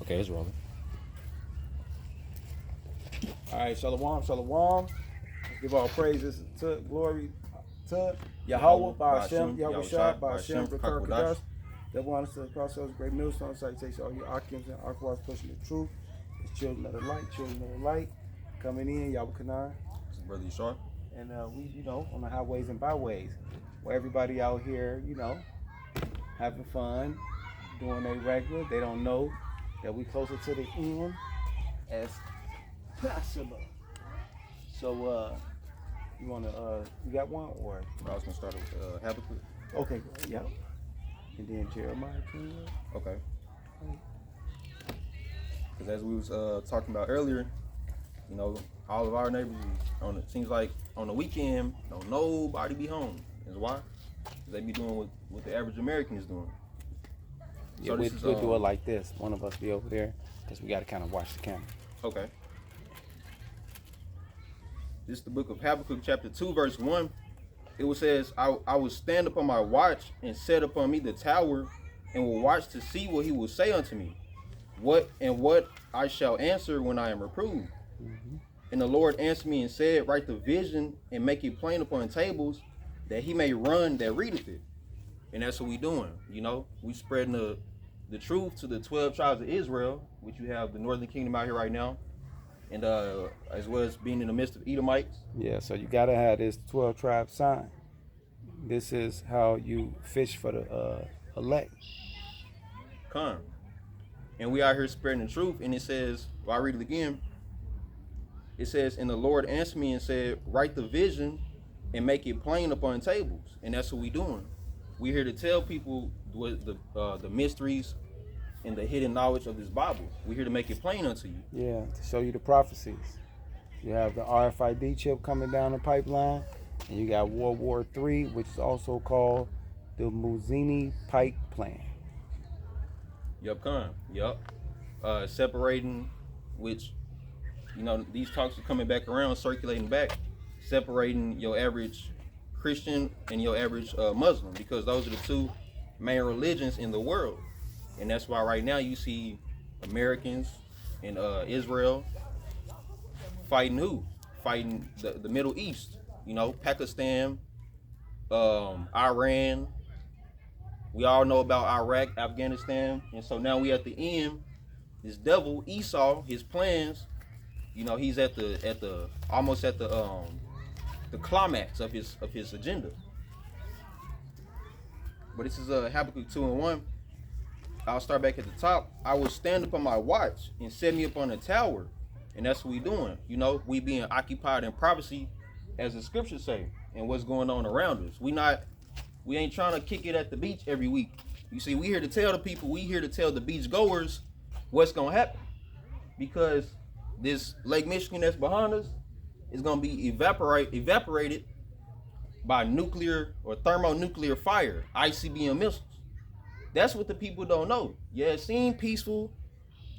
Okay, it's rolling. All right, shalom, shalom. Let's give all praises to glory to Yahweh, Ba'ashem, Yahushua, Ba'ashem, B'Karkadash. That want us to cross those great millstones, salutation, all your Akims and Akwas pushing the truth. It's children of the light, coming in, Yahweh Kanan. This is Brother Yashar. And we, on the highways and byways, where everybody out here, having fun, doing their regular. They don't know that we closer to the end as possible. So, you got one or? I was gonna start with Habakkuk. Okay, yeah. And then Jeremiah. Okay. Because as we was talking about earlier, all of our neighbors seems like on the weekend, don't nobody be home. Is why? They be doing what the average American is doing. Yeah, so we'll do it like this. One of us be over there because we got to kind of watch the camera. Okay. This is the book of Habakkuk, chapter 2, verse 1. It says, I will stand upon my watch and set upon me the tower, and will watch to see what he will say unto me, what I shall answer when I am reproved. Mm-hmm. And the Lord answered me and said, write the vision and make it plain upon tables, that he may run that readeth it. And that's what we doing. We spreading the truth to the 12 tribes of Israel, which you have the northern kingdom out here right now, and as well as being in the midst of Edomites. Yeah, so you gotta have this 12 tribe sign. This is how you fish for the elect. Come. And we out here spreading the truth, and it says, I'll read it again. It says, and the Lord answered me and said, write the vision and make it plain upon tables. And that's what we doing. We're here to tell people what the mysteries and the hidden knowledge of this Bible. We're here to make it plain unto you. Yeah, to show you the prophecies. You have the RFID chip coming down the pipeline, and you got World War III, which is also called the Muzini Pike Plan. Separating, which, these talks are coming back around, circulating back, separating your average Christian and your average Muslim, because those are the two main religions in the world. And that's why right now you see Americans in Israel fighting who? Fighting the Middle East, Pakistan, Iran. We all know about Iraq, Afghanistan. And so now we at the end, this devil, Esau, his plans, he's almost at the climax of his agenda. But this is Habakkuk 2:1. I'll start back at the top. I will stand upon my watch and set me up on a tower. And that's what we doing. We being occupied in prophecy, as the scriptures say, and what's going on around us. We ain't trying to kick it at the beach every week. You see, we here to tell the people, we here to tell the beach goers what's gonna happen. Because this Lake Michigan that's behind us is gonna be evaporated by nuclear or thermonuclear fire, ICBM missiles. That's what the people don't know. Yeah, it seemed peaceful,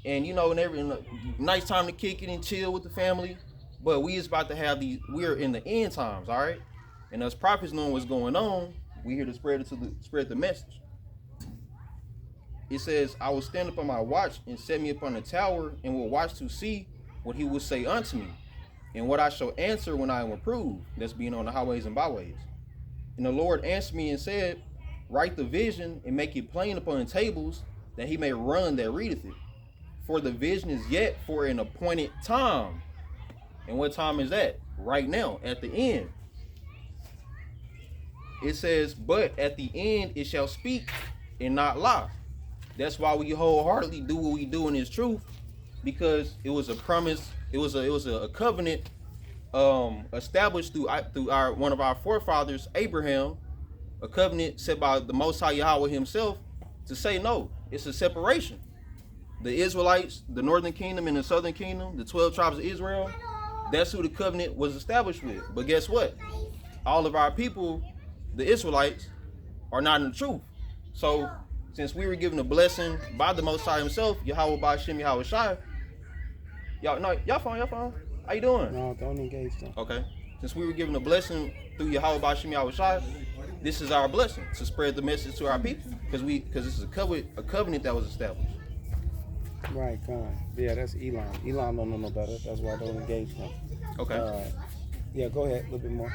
and and nice time to kick it and chill with the family. But we is about to have we're in the end times, all right? And us prophets knowing what's going on, we here to spread the message. It says, I will stand upon my watch and set me upon a tower, and will watch to see what he will say unto me, and what I shall answer when I am approved. That's being on the highways and byways. And the Lord answered me and said, write the vision and make it plain upon the tables, that he may run that readeth it. For the vision is yet for an appointed time. And what time is that? Right now, at the end. It says, but at the end it shall speak and not lie. That's why we wholeheartedly do what we do in this truth, because it was a promise, it was a covenant established through one of our forefathers, Abraham, a covenant set by the Most High Yahweh himself, to say no, it's a separation. The Israelites, the northern kingdom and the southern kingdom, the 12 tribes of Israel, that's who the covenant was established with. But guess what? All of our people, the Israelites, are not in the truth. So since we were given a blessing by the Most High himself, Yahweh Ba'ashem Yahweh Shai, y'all fine. How you doing? No, don't engage them. Okay. Since we were given a blessing through Yahweh Ba'ashem Yahweh Shai, this is our blessing to spread the message to our people, because this is a covenant that was established. Right, con. Yeah, that's Elon. Elon don't know no better. That's why I don't engage him. Okay. Yeah, go ahead. A little bit more.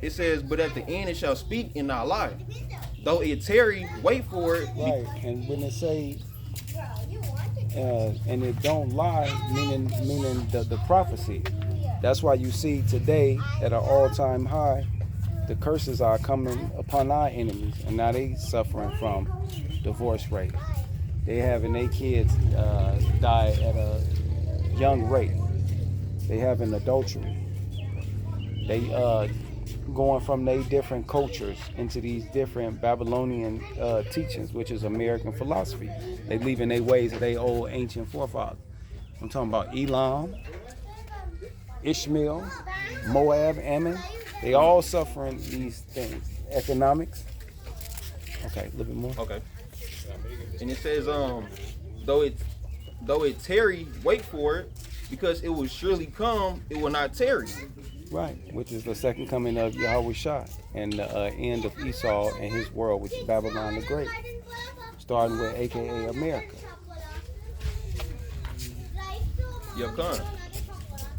It says, but at the end it shall speak and not lie. Though it tarry, wait for it. Right, and when it say, and it don't lie, meaning the prophecy. That's why you see today at an all-time high, the curses are coming upon our enemies, and now they suffering from divorce rate. They having their kids die at a young rate. They having adultery. They going from their different cultures into these different Babylonian teachings, which is American philosophy. They leaving their ways of their old ancient forefathers. I'm talking about Elam, Ishmael, Moab, Ammon. They all suffering these things. Economics. Okay, a little bit more. Okay. And it says, though it tarry, wait for it, because it will surely come, it will not tarry. Right, which is the second coming of Yahweh Shai and the end of Esau and his world, which is Babylon the Great, starting with AKA America. Yep, done.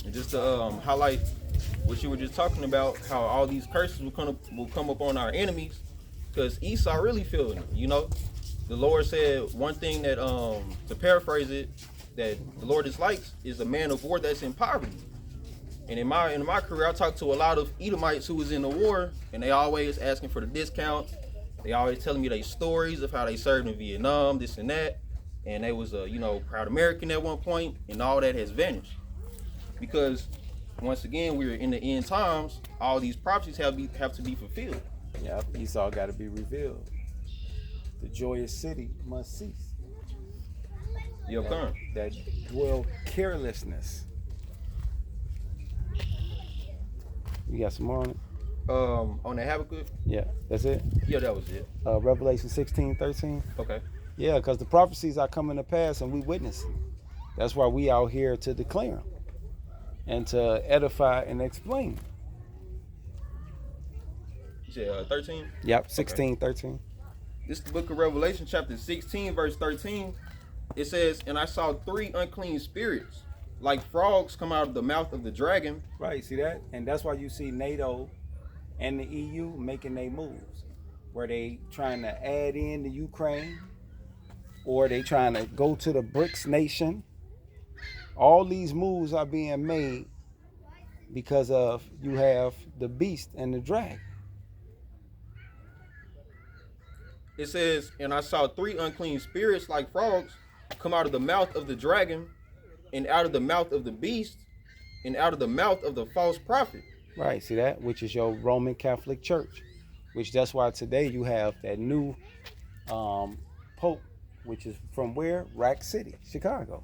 And just to highlight what you were just talking about, how all these curses will come up on our enemies, because Esau really feeling it. You know, the Lord said one thing that, to paraphrase it, that the Lord dislikes is a man of war that's in poverty. And in my career, I talked to a lot of Edomites who was in the war, and they always asking for the discount. They always telling me their stories of how they served in Vietnam, this and that. And they was a proud American at one point, and all that has vanished. Because once again, we're in the end times. All these prophecies have to be fulfilled. Yep, Esau got to be revealed. The joyous city must cease. Yep, that dwell carelessness. You got some more on it? On the Habakkuk? Yeah, that's it? Yeah, that was it. Revelation 16:13. Okay. Yeah, because the prophecies are coming to pass and we witness them. That's why we out here to declare them and to edify and explain. You said 13? Yep, 16:13. This is the book of Revelation, chapter 16, verse 13. It says, and I saw 3 unclean spirits, like frogs, come out of the mouth of the dragon. Right, see that? And that's why you see NATO and the EU making their moves, where they trying to add in the Ukraine, or they trying to go to the BRICS nation. All these moves are being made because of you have the beast and the dragon. It says, and I saw 3 unclean spirits like frogs come out of the mouth of the dragon, and out of the mouth of the beast, and out of the mouth of the false prophet. Right, see that? Which is your Roman Catholic Church. Which that's why today you have that new Pope, which is from where? Rack City, Chicago.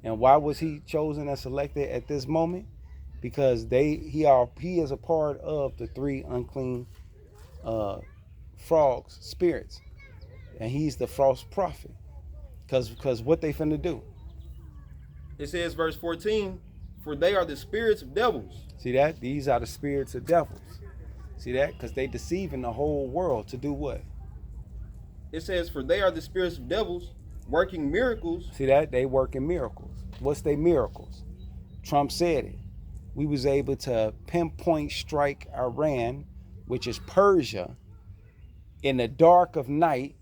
And why was he chosen and selected at this moment? Because he is a part of the 3 unclean frogs, spirits. And he's the false prophet. Because what they finna do? It says, verse 14, for they are the spirits of devils. See that? These are the spirits of devils. See that? Because they deceiving the whole world to do what? It says, for they are the spirits of devils, working miracles. See that? They working miracles. What's they miracles? Trump said it. We was able to pinpoint strike Iran, which is Persia, in the dark of night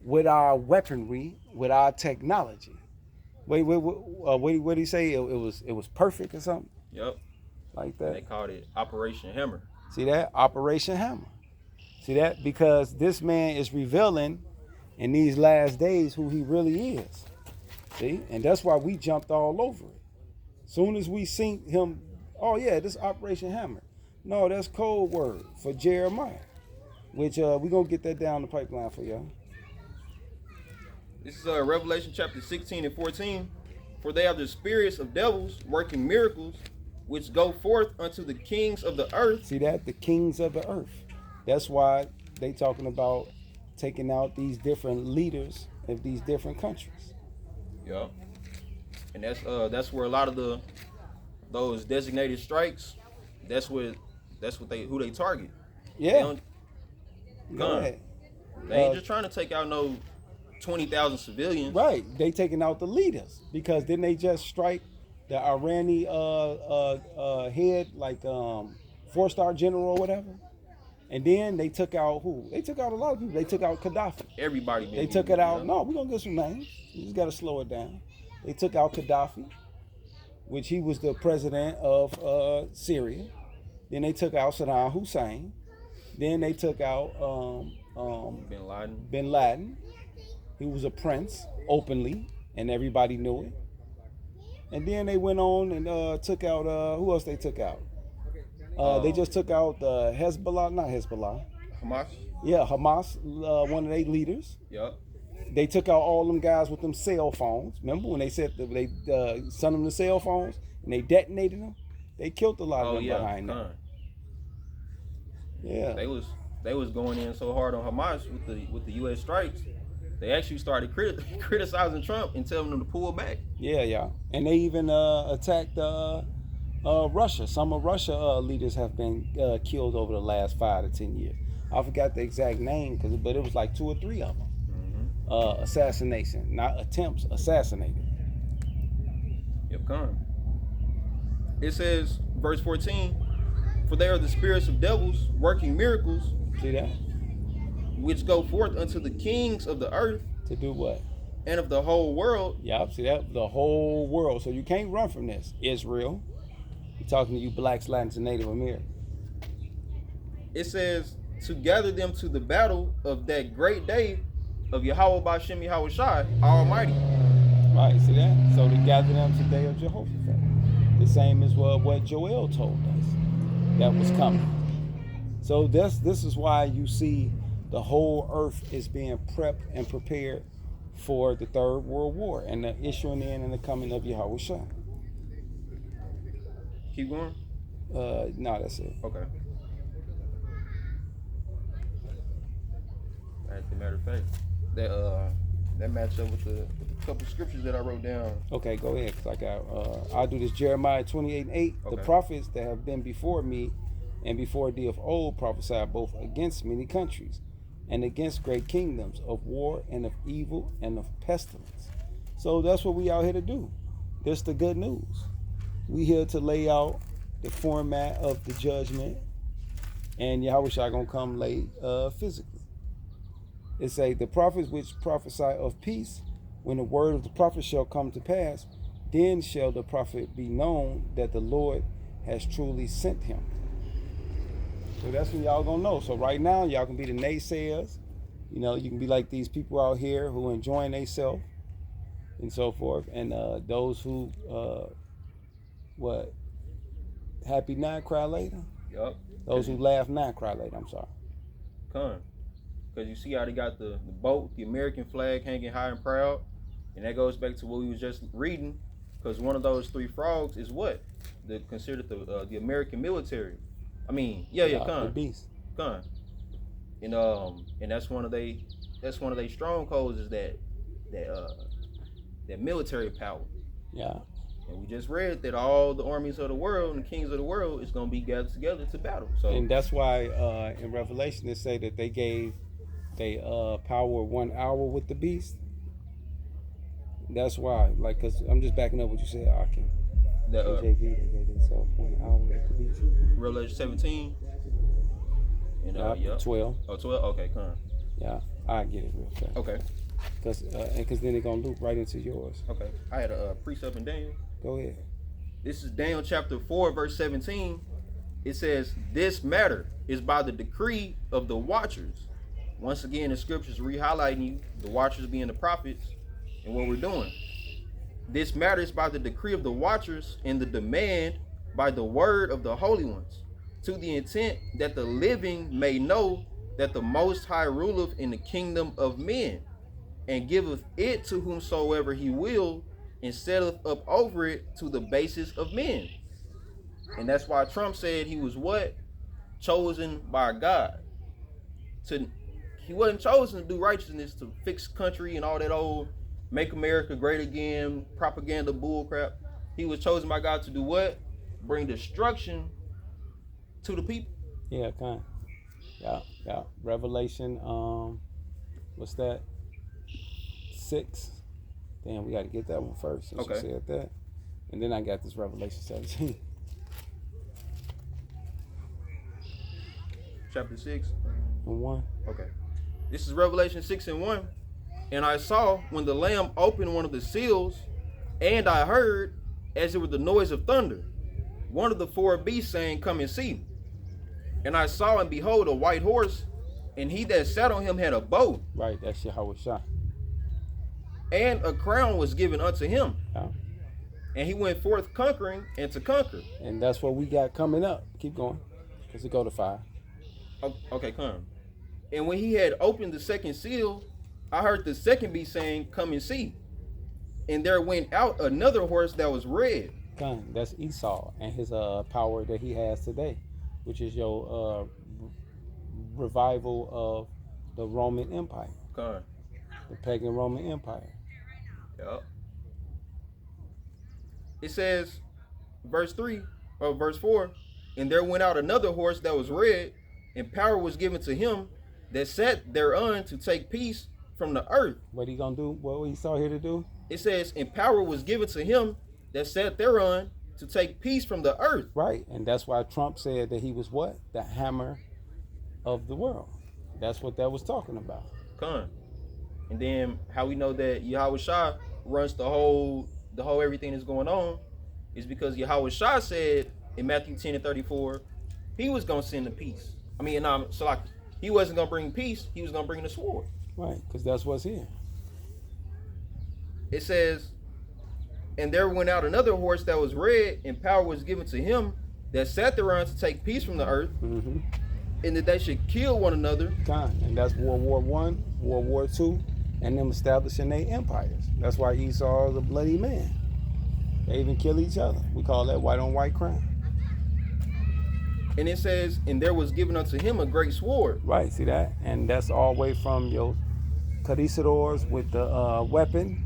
with our weaponry, with our technology. What did he say? It was perfect or something? Yep. Like that. They called it Operation Hammer. See that? Operation Hammer. See that? Because this man is revealing in these last days who he really is. See? And that's why we jumped all over it. Soon as we seen him, oh yeah, this Operation Hammer. No, that's code word for Jeremiah, which we're going to get that down the pipeline for y'all. This is Revelation chapter 16 and 14. For they are the spirits of devils working miracles, which go forth unto the kings of the earth. See that? The kings of the earth. That's why they talking about taking out these different leaders of these different countries. Yeah. And that's where a lot of those designated strikes, who they target. Yeah. They ain't just trying to take out no 20,000 civilians. Right. They taking out the leaders because didn't they just strike the Irani head, like 4-star general or whatever? And then they took out who? They took out a lot of people. They took out Gaddafi. Everybody. They took it out. No, we're gonna get some names. You just gotta slow it down. They took out Gaddafi, which he was the president of Syria. Then they took out Saddam Hussein. Then they took out Bin Laden. He was a prince openly, and everybody knew it. And then they went on and took out who else they took out? They just took out Hezbollah, not Hezbollah. Hamas. Yeah, Hamas, one of their leaders. Yep. They took out all them guys with them cell phones. Remember when they said they sent them the cell phones and they detonated them? They killed a lot of them behind that. Yeah. They was going in so hard on Hamas with the U.S. strikes. They actually started criticizing Trump and telling him to pull back. Yeah. And they even attacked Russia. Some of Russia leaders have been killed over the last 5 to 10 years. I forgot the exact name, but it was like 2 or 3 of them. Mm-hmm. Assassination, not attempts, assassinated. Yep, come. It says, verse 14, for they are the spirits of devils working miracles. See that? Which go forth unto the kings of the earth. To do what? And of the whole world. Yep, see that? The whole world. So you can't run from this. Israel. We're talking to you blacks, Latins, and Native Americans. It says, to gather them to the battle of that great day of Yahweh Bashem Yahweh Shai, Almighty. Right, see that? So to gather them to the day of Jehoshaphat. The same as what Joel told us that was coming. So this is why you see the whole earth is being prepped and prepared for the Third World War and the issuing in and the coming of Yahweh Shai. Keep going? No, that's it. Okay. As a matter of fact, that match up with the couple scriptures that I wrote down. Okay, go ahead, because I got I'll do this. Jeremiah 28:8. Okay. The prophets that have been before me and before thee of old prophesied both against many countries and against great kingdoms of war and of evil and of pestilence. So that's what we out here to do. This the good news. We here to lay out the format of the judgment, and Yahweh Shai gonna come lay physically. It say the prophets which prophesy of peace, when the word of the prophet shall come to pass, then shall the prophet be known that the Lord has truly sent him. So that's when y'all gonna know. So right now y'all can be the naysayers. You know, you can be like these people out here who enjoying themselves and so forth, and those who happy now, cry later. Yup. Those who laugh now, cry later. I'm sorry. Come, because you see how they got the boat, the American flag hanging high and proud, and that goes back to what we was just reading. Because one of those 3 frogs is what considered the American military. I mean, come. The beast. Come. And that's one of they strongholds is that military power. Yeah. And we just read that all the armies of the world and the kings of the world is going to be gathered together to battle. So, and that's why in Revelation they say that they gave power 1 hour with the beast. That's why, like, cause I'm just backing up what you said, Akim. KJV, they gave themselves 1 hour with the beast. Revelation 17. And, 12. Oh, 12? Okay, come on. Yeah, I get it real fast. Okay. Because then they're going to loop right into yours. Okay. I had a precept in Daniel. Go ahead. This is Daniel chapter 4, verse 17. It says, this matter is by the decree of the watchers. Once again, the scriptures re-highlighting you, the watchers being the prophets, and what we're doing. This matter is by the decree of the watchers and the demand by the word of the holy ones, to the intent that the living may know that the Most High ruleth in the kingdom of men, and giveth it to whomsoever he will, and setteth up over it to the basis of men. And that's why Trump said he was what? Chosen by God. He wasn't chosen to do righteousness, to fix country and all that old make America great again, propaganda bullcrap. He was chosen by God to do what? Bring destruction to the people. Yeah, kind of. Yeah. Revelation, what's that? 6. Damn, we got to get that one first since you Okay. said that. And then I got this Revelation 17. Chapter 6. And 1. Okay. This is Revelation 6 and 1. And I saw when the Lamb opened one of the seals, and I heard, as it was the noise of thunder, one of the 4 beasts saying, Come and see. And I saw and behold a white horse, and he that sat on him had a bow. Right, that's Yahweh Shah. And a crown was given unto him. Yeah. And he went forth conquering and to conquer. And that's what we got coming up. Keep going, because it go to 5. Okay, come. And when he had opened the second seal, I heard the second beast saying, Come and see. And there went out another horse that was red. Come, that's Esau and his power that he has today, which is your revival of the Roman Empire, Come. the pagan Roman Empire. Yep. It says, verse 4, and there went out another horse that was red, and power was given to him that sat thereon to take peace from the earth. What he gonna do? What Esau here to do? It says, and power was given to him that sat thereon to take peace from the earth. Right, and that's why Trump said that he was what? The hammer of the world. That's what that was talking about. Come. And then how we know that Yahweh Shah runs the whole everything that's going on is because Yahweh Shah said in Matthew 10 and 34, he was gonna send the peace. I mean, so like he wasn't gonna bring peace, he was gonna bring the sword. Right, because that's what's here. It says, and there went out another horse that was red, and power was given to him that sat thereon to take peace from the earth, and that they should kill one another. And that's World War I, World War II, and them establishing their empires. That's why Esau is a bloody man. They even kill each other. We call that white on white crime. And it says, and there was given unto him a great sword. Right, see that? And that's all the way from your conquistadors with the weapon,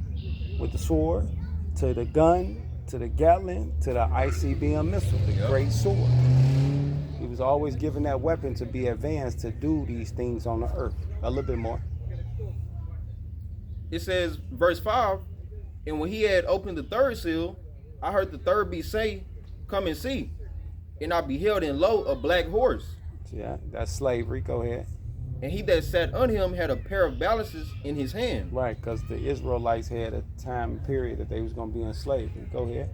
with the sword, to the gun, to the Gatling, to the ICBM missile, the great sword. He was always given that weapon to be advanced to do these things on the earth. A little bit more. It says, verse 5, and when he had opened the third seal, I heard the third beast say, Come and see. And I beheld, and lo, a black horse. Yeah, that's slavery. Go ahead. And he that sat on him had a pair of balances in his hand. Right, because the Israelites had a time period that they was going to be in slavery. Go ahead.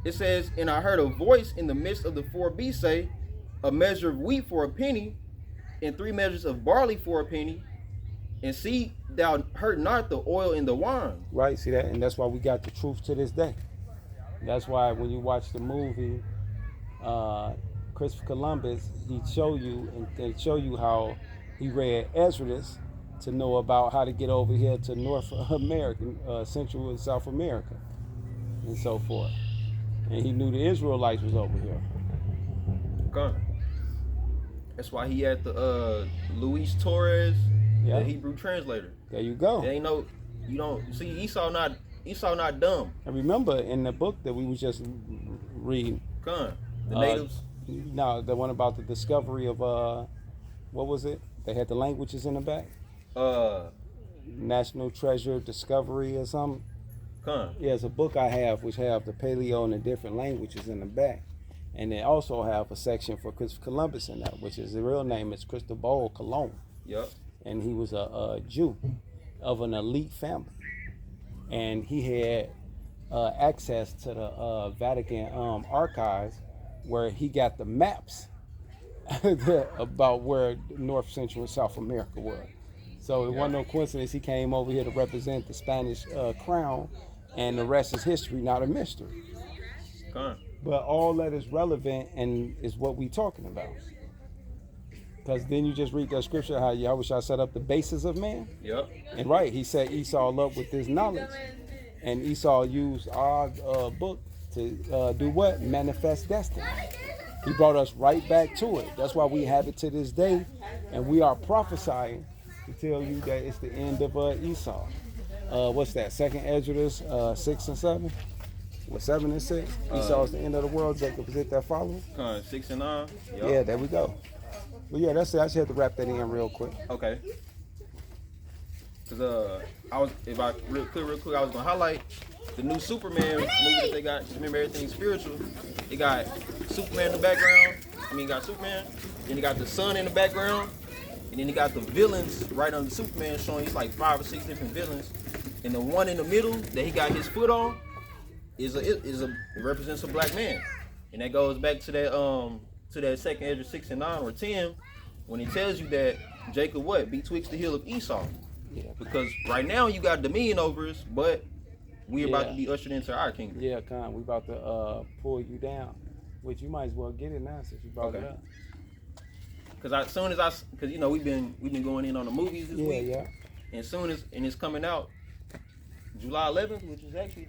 It says, and I heard a voice in the midst of the 4 beasts say, a measure of wheat for a penny, and 3 measures of barley for a penny, and see thou hurt not the oil in the wine. Right, see that? And that's why we got the truth to this day. That's why when you watch the movie Christopher Columbus, he'd show you, and they show you how he read Exodus to know about how to get over here to North America, Central and South America, and so forth. And he knew the Israelites was over here. Okay. That's why he had the Luis Torres, the Hebrew translator. There you go. There ain't no, you don't see Esau not dumb. And remember in the book that we was just reading, the natives. No, the one about the discovery of what was it? They had the languages in the back. National Treasure Discovery or something. Yeah, it's a book I have which have the paleo and the different languages in the back. And they also have a section for Christopher Columbus in that, which is the real name is Cristobal Colon. Yep. And he was a Jew of an elite family. And he had access to the Vatican archives where he got the maps about where North, Central, and South America were. So it wasn't no coincidence he came over here to represent the Spanish crown, and the rest is history, not a mystery. But all that is relevant and is what we talking about. Because then you just read that scripture how Yahweh shall set up the basis of man. Yep. And right, he set Esau up with this knowledge. And Esau used our book to do what? Manifest destiny. He brought us right back to it. That's why we have it to this day. And we are prophesying to tell you that it's the end of Esau. What's that? 2nd Exodus 6 and 7? What, 7 and 6? Esau is the end of the world. Jacob is it that follow? 6 and 9. Yep. Yeah, there we go. Well, yeah, that's it. I just had to wrap that in real quick. Okay. Cause if I real quick, I was gonna highlight the new Superman movie that they got. Remember, everything's spiritual. They got Superman in the background. You got Superman. Then you got the sun in the background, and then you got the villains right under Superman, showing it's like 5 or 6 different villains. And the one in the middle that he got his foot on it represents a black man, and that goes back to that second Ezra 6 and 9 or 10, when he tells you that Jacob betwixt the heel of Esau. Yeah. Because right now you got dominion over us, but we're about to be ushered into our kingdom. Yeah, we about to pull you down, which you might as well get it now since you brought it up. Because because we've been going in on the movies this week. Yeah. And it's coming out July 11th, which is actually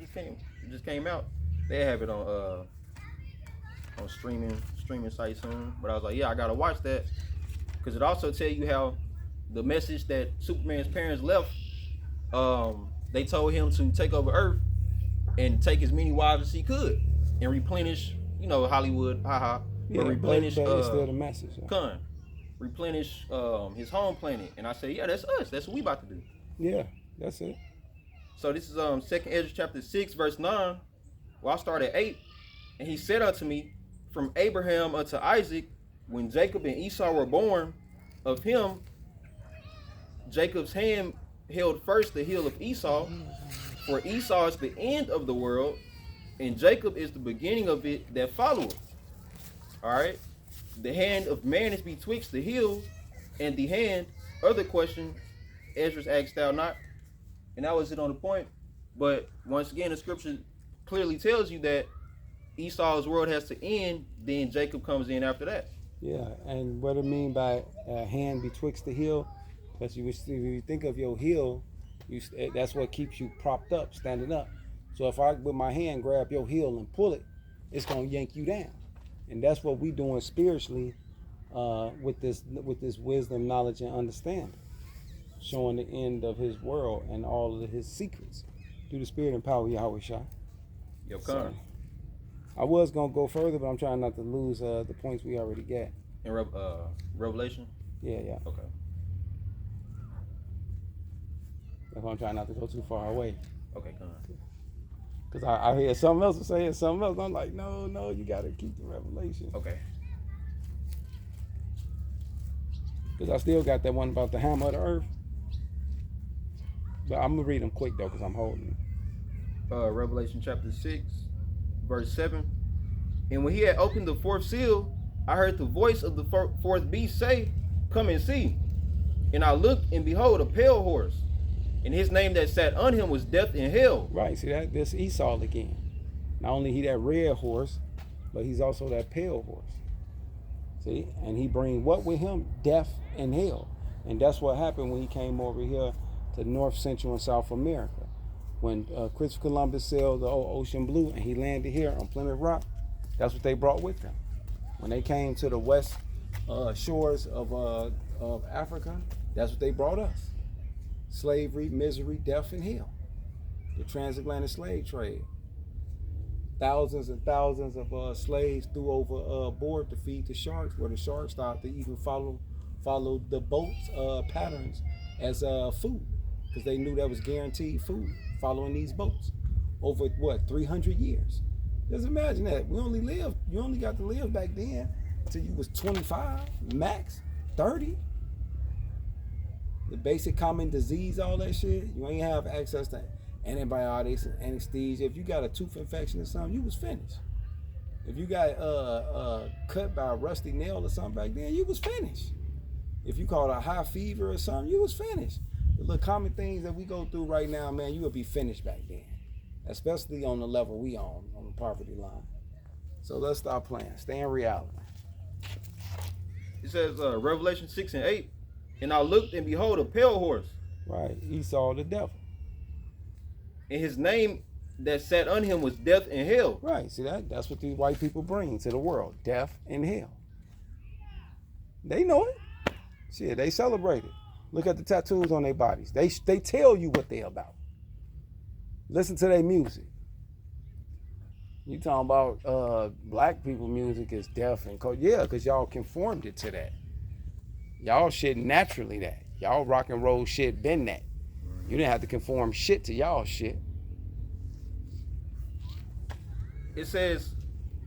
just came out. They have it on streaming sites soon. But I was like, yeah, I gotta watch that, because it also tell you how the message that Superman's parents left. They told him to take over Earth and take as many wives as he could and replenish, Hollywood, haha. Yeah, but replenish. But it's still the message. Yeah. Replenish his home planet. And I said, yeah, that's us. That's what we about to do. Yeah, that's it. So this is 2nd Ezra chapter 6 verse 9. Well, I start at 8. And he said unto me, from Abraham unto Isaac, when Jacob and Esau were born, of him Jacob's hand held first the heel of Esau, for Esau is the end of the world, and Jacob is the beginning of it that followeth. All right. The hand of man is betwixt the heel and the hand. Other question, Ezra asked thou not, and that was it on the point. But once again, the scripture clearly tells you that Esau's world has to end, then Jacob comes in after that. Yeah, and what I mean by hand betwixt the heel, because you think of your heel, that's what keeps you propped up, standing up. So if I, with my hand, grab your heel and pull it, it's going to yank you down. And that's what we doing spiritually with this wisdom, knowledge, and understanding, showing the end of his world and all of his secrets through the spirit and power of Yahweh Shah. So, I was going to go further, but I'm trying not to lose the points we already got. In Revelation? Yeah. Okay. That's why I'm trying not to go too far away. Okay, come on. Because I hear something else saying something else. I'm like, no, you got to keep the revelation. Okay. Because I still got that one about the hammer of the earth. But I'm going to read them quick, though, because I'm holding it. Revelation chapter 6, verse 7. And when he had opened the 4th seal, I heard the voice of the 4th beast say, come and see. And I looked, and behold, a pale horse. And his name that sat on him was Death and Hell. Right, see, that's Esau again. Not only he that red horse, but he's also that pale horse. See, and he bring what with him? Death and hell. And that's what happened when he came over here to North, Central, and South America. When Christopher Columbus sailed the old ocean blue and he landed here on Plymouth Rock, that's what they brought with them. When they came to the west shores of Africa, that's what they brought us. Slavery, misery, death, and hell. The transatlantic slave trade. Thousands and thousands of slaves threw over board to feed the sharks, where the sharks started to even follow the boats' patterns as food, because they knew that was guaranteed food, following these boats over 300 years. Just imagine that. You only got to live back then until you was 25, max 30. The basic common disease, all that shit, you ain't have access to antibiotics and anesthesia. If you got a tooth infection or something, you was finished. If you got cut by a rusty nail or something back then, you was finished. If you caught a high fever or something, you was finished. The little common things that we go through right now, man, you would be finished back then. Especially on the level we on the poverty line. So let's stop playing. Stay in reality. It says Revelation 6 and 8. And I looked, and behold, a pale horse. Right, Esau the devil. And his name that sat on him was Death and Hell. Right, see that's what these white people bring to the world, death and hell. They know it. Shit, they celebrate it. Look at the tattoos on their bodies. They tell you what they're about. Listen to their music. You talking about black people music is death and cold. Yeah, because y'all conformed it to that. Y'all shit naturally that. Y'all rock and roll shit been that. You didn't have to conform shit to y'all shit. It says,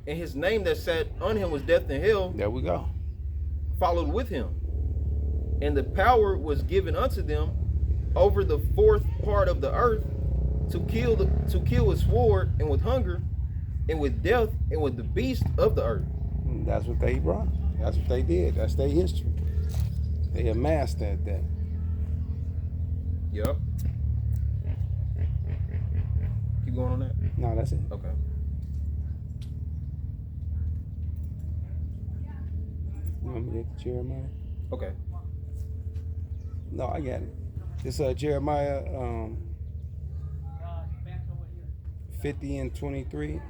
and his name that sat on him was death and hell. There we go. Followed with him. And the power was given unto them over the fourth part of the earth to kill with sword and with hunger and with death and with the beast of the earth. That's what they brought. That's what they did. That's their history. They amassed that. Yep. Keep going on that? No, that's it. Okay. You want me to get to Jeremiah? Okay. No, I got it. It's Jeremiah 50 and 23.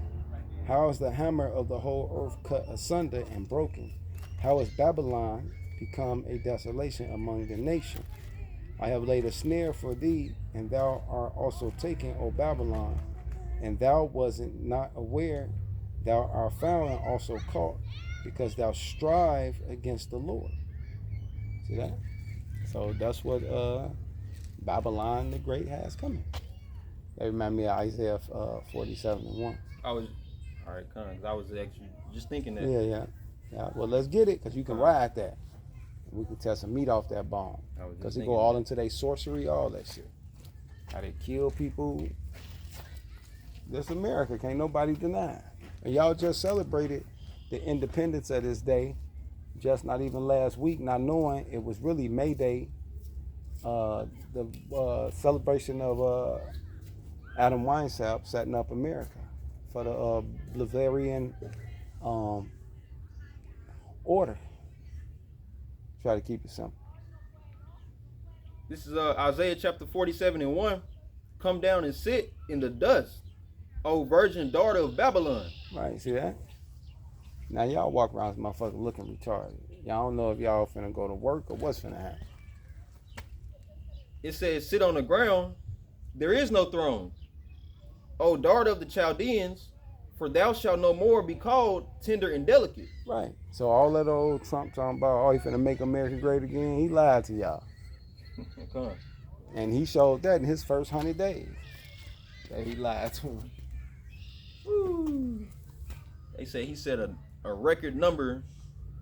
How is the hammer of the whole earth cut asunder and broken? How is Babylon become a desolation among the nations? I have laid a snare for thee, and thou art also taken, O Babylon, and thou wasn't not aware. Thou art found and also caught, because thou strive against the Lord. See that? So that's what Babylon the Great has coming. That remind me of Isaiah 47:1. All right, because I was actually just thinking that. Yeah. Well, let's get it, because you can ride that. We can test some meat off that bone. Because it go all into their sorcery, all that shit. How they kill people. This America, can't nobody deny. And y'all just celebrated the independence of this day, just not even last week, not knowing it was really May Day, the celebration of Adam Weishaupt setting up America for the Bavarian order. Try to keep it simple. This is Isaiah chapter 47:1. Come down and sit in the dust, O virgin daughter of Babylon. Right, see that? Now y'all walk around this motherfucker looking retarded. Y'all don't know if y'all finna go to work or what's finna happen. It says, sit on the ground, there is no throne. O daughter of the Chaldeans, for thou shalt no more be called tender and delicate. Right. So all that old Trump talking about, oh, he finna make America great again, he lied to y'all. Okay. And he showed that in his first 100 days. That he lied to him. Woo. They say he said a record number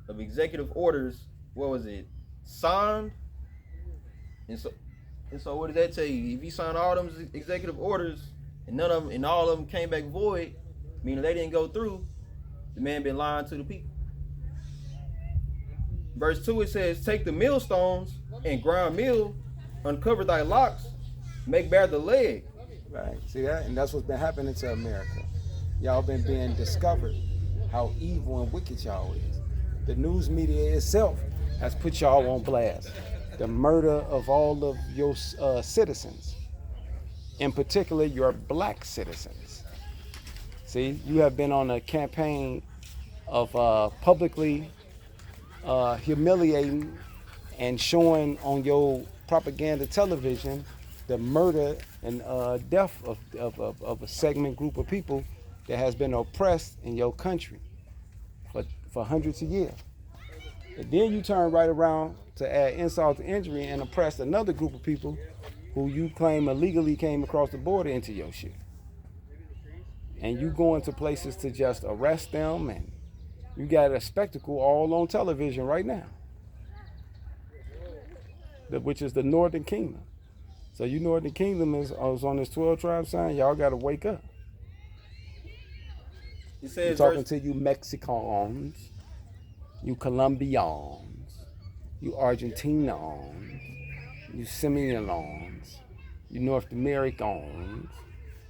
of executive orders, what was it, signed? And so what did that tell you? If he signed all them executive orders and none of them and all of them came back void, meaning they didn't go through, the man been lying to the people. Verse 2, it says, take the millstones and grind meal, uncover thy locks, make bare the leg. Right, see that? And that's what's been happening to America. Y'all been being discovered how evil and wicked y'all is. The news media itself has put y'all on blast. The murder of all of your citizens, in particular your black citizens. See, you have been on a campaign of publicly humiliating and showing on your propaganda television the murder and death of a segment group of people that has been oppressed in your country for hundreds of years. And then you turn right around to add insult to injury and oppress another group of people who you claim illegally came across the border into your shit. And you go into places to just arrest them, and you got a spectacle all on television right now, which is the Northern Kingdom. So you Northern Kingdom is on this 12 tribe sign. Y'all got to wake up. It says, I'm talking to you Mexicans, you Colombians, you Argentinians, you Semians, you North Americans,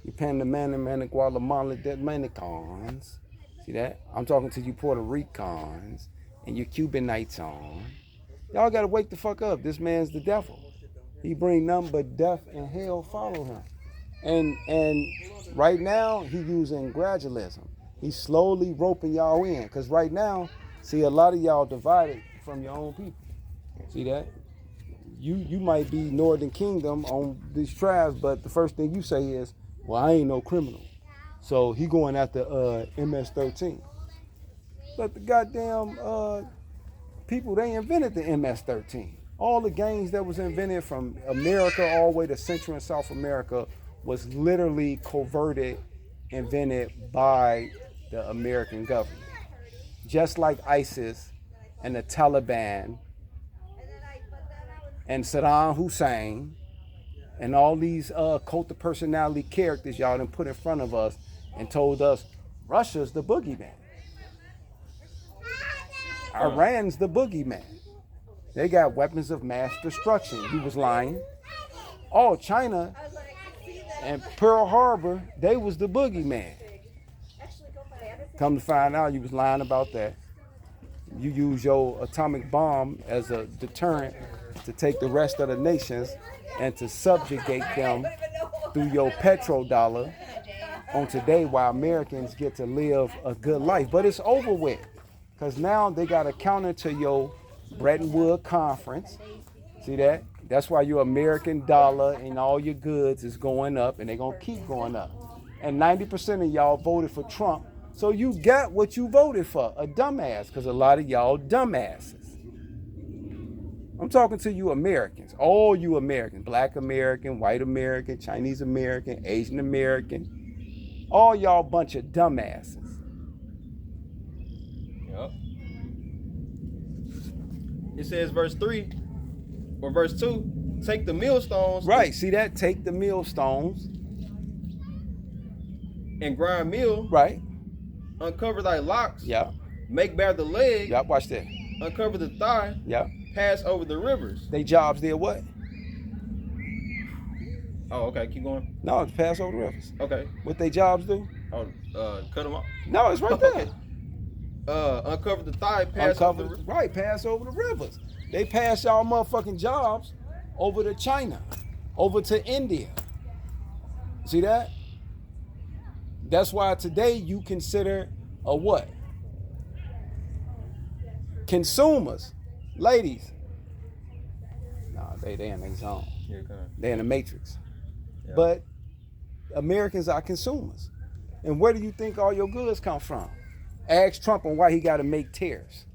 you Panamanian, Guatemala, Dominicans. See that? I'm talking to you Puerto Ricans and you Cubanites on. Y'all gotta wake the fuck up. This man's the devil. He bring nothing but death and hell follow him. And right now he using gradualism. He's slowly roping y'all in. Because right now, see, a lot of y'all divided from your own people. See that? You might be Northern Kingdom on these tribes, but the first thing you say is, well, I ain't no criminal. So he going after MS-13. But the goddamn people, they invented the MS-13. All the gangs that was invented from America all the way to Central and South America was literally coverted, invented by the American government. Just like ISIS and the Taliban and Saddam Hussein and all these cult of personality characters y'all done put in front of us and told us Russia's the boogeyman. Iran's the boogeyman. They got weapons of mass destruction. You was lying. Oh, China and Pearl Harbor, they was the boogeyman. Come to find out you was lying about that. You use your atomic bomb as a deterrent to take the rest of the nations and to subjugate them through your petrodollar on today while Americans get to live a good life. But it's over with. Because now they got to counter to your Bretton Woods conference. See that? That's why your American dollar and all your goods is going up, and they're going to keep going up. And 90% of y'all voted for Trump. So you got what you voted for, a dumbass, because a lot of y'all dumbasses. I'm talking to you Americans, all you Americans, Black American, white American, Chinese American, Asian American, all y'all bunch of dumbasses. Yep. It says verse 3 or verse 2, take the millstones. Right, see that? Take the millstones. And grind meal. Right. Uncover thy locks. Yeah. Make bare the leg. Yeah, watch that. Uncover the thigh. Yeah. Pass over the rivers. They jobs did what? Oh, okay. Keep going. No, it's pass over the rivers. Okay. What they jobs do? Oh, cut them off. No, it's right there. Okay. Uncover the thigh. Pass over the rivers. Right, pass over the rivers. They pass y'all motherfucking jobs over to China, over to India. See that? That's why today you consider a what? Consumers. Ladies. No, they in their zone. Yeah, they in the matrix. Yeah. But Americans are consumers. And where do you think all your goods come from? Ask Trump on why he got to make tariffs.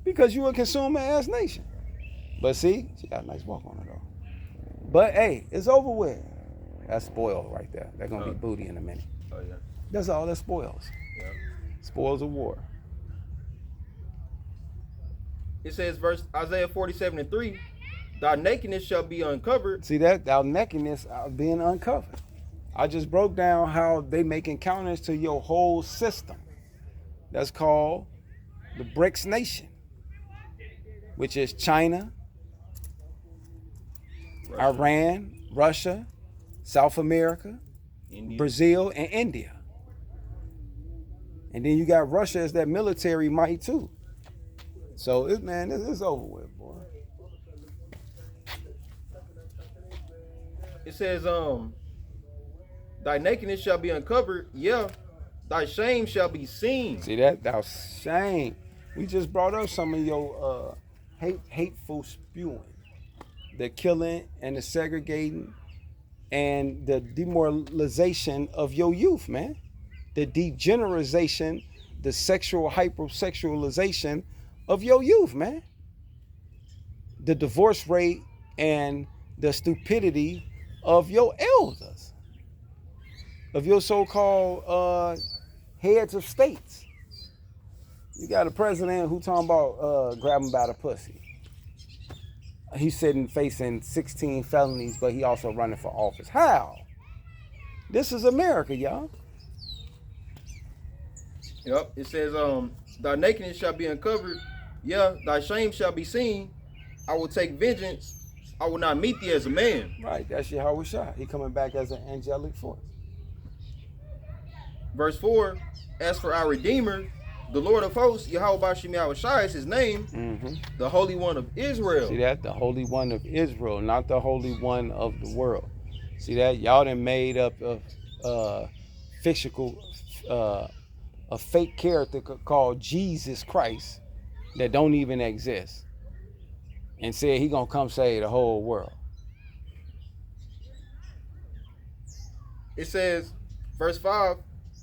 Because you a consumer ass nation. But see, she got a nice walk on her though. But hey, it's over with. That's spoiled right there. They're gonna be booty in a minute. Oh yeah. That's all that spoils. Yeah. Spoils of war. It says verse Isaiah 47:3, thy nakedness shall be uncovered. See that? Our nakedness being uncovered. I just broke down how they making counters to your whole system. That's called the BRICS nation, which is China, Iran, Russia, South America, India. Brazil, and India. And then you got Russia as that military might too. So it's over with, boy. It says, thy nakedness shall be uncovered, yeah, thy shame shall be seen. See that? Thou shame. We just brought up some of your hateful spewing, the killing and the segregating and the demoralization of your youth, man. The degeneration, the sexual hypersexualization of your youth, man. The divorce rate and the stupidity of your elders, of your so-called heads of states. You got a president who talking about grabbing by the pussy. He's facing 16 felonies, but he also running for office. How? This is America, y'all. Yep. It says, thy nakedness shall be uncovered, yeah, thy shame shall be seen. I will take vengeance. I will not meet thee as a man. Right, that's Yahweh Shah. He coming back as an angelic force. Verse 4, as for our Redeemer, the Lord of hosts, Yahweh Bashim Yahweh Shai is his name, the Holy One of Israel. See that? The Holy One of Israel, not the Holy One of the world. See that? Y'all done made up a fake character called Jesus Christ that don't even exist, and said he gonna come save the whole world. It says, verse 5,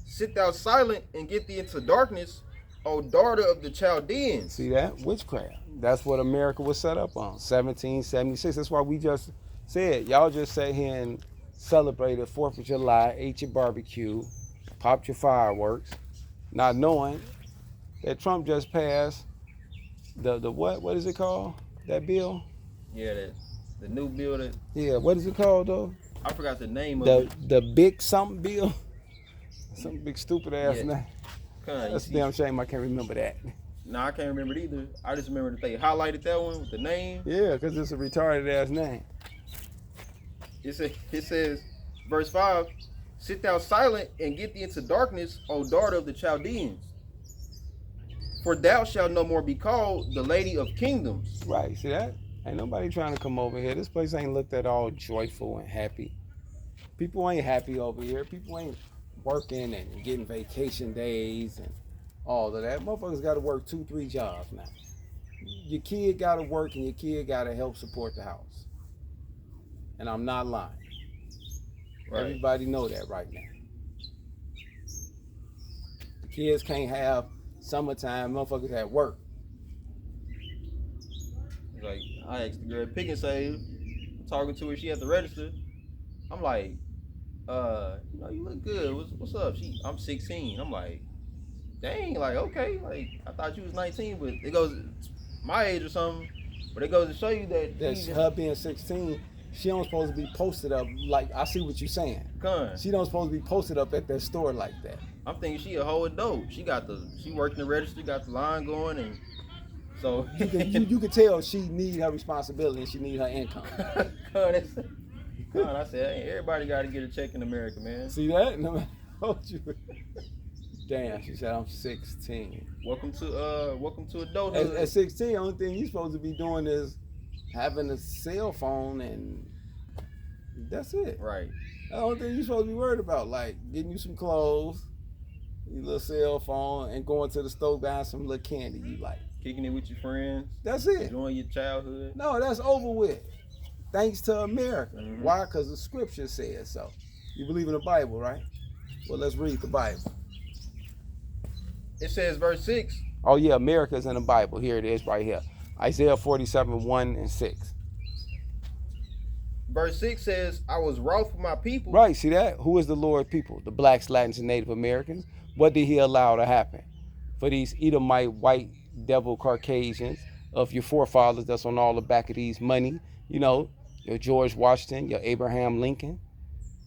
sit thou silent and get thee into darkness, O daughter of the Chaldeans. See that? Witchcraft. That's what America was set up on. 1776. That's why we just said, y'all just sat here and celebrated 4th of July, ate your barbecue, popped your fireworks, not knowing that Trump just passed the what is it called? That bill? Yeah, the new bill that, Yeah, what is it called though? I forgot the name of it. The big something bill? Some big stupid ass Yeah. name. That's a see, damn shame I can't remember that. No, I can't remember it either. I just remember that they highlighted that one with the name. Yeah, because it's a retarded ass name. It says, verse 5, sit thou silent and get thee into darkness, O daughter of the Chaldeans. For thou shalt no more be called the lady of kingdoms. Right, see that? Ain't nobody trying to come over here. This place ain't looked at all joyful and happy. People ain't happy over here. People ain't working and getting vacation days and all of that. Motherfuckers got to work 2-3 jobs now. Your kid got to work and your kid got to help support the house. And I'm not lying. Right. Everybody know that right now. The kids can't have summertime. Motherfuckers at work. Like, I asked the girl at Pick and Save, talking to her, she at the register. I'm like, you look good. What's up? I'm 16. I'm like, dang, like, okay, like, I thought you was 19, but it goes my age or something. But it goes to show you that her being 16, she don't supposed to be posted up like, I see what you're saying. She don't supposed to be posted up at that store like that. I'm thinking she a whole adult. She worked in the register, got the line going, and so you can tell she need her responsibility and she need her income. I said, hey, everybody got to get a check in America, man. See that? No matter what you. Damn, she said I'm 16. Welcome to adulthood. At 16, the only thing you're supposed to be doing is having a cell phone, and that's it. Right. The only thing you're supposed to be worried about, like getting you some clothes, your little cell phone, and going to the store buying some little candy you like. Kicking it with your friends. That's it. Enjoying your childhood. No, that's over with. Thanks to America. Mm-hmm. Why? Because the scripture says so. You believe in the Bible, right? Well, let's read the Bible. It says, verse 6. Oh, yeah, America's in the Bible. Here it is right here. Isaiah 47, 1 and 6. Verse 6 says, I was wroth with my people. Right, see that? Who is the Lord people? The blacks, Latins, and Native Americans. What did he allow to happen? For these Edomite, white, devil, Caucasians of your forefathers that's on all the back of these money, you know, your George Washington, your Abraham Lincoln,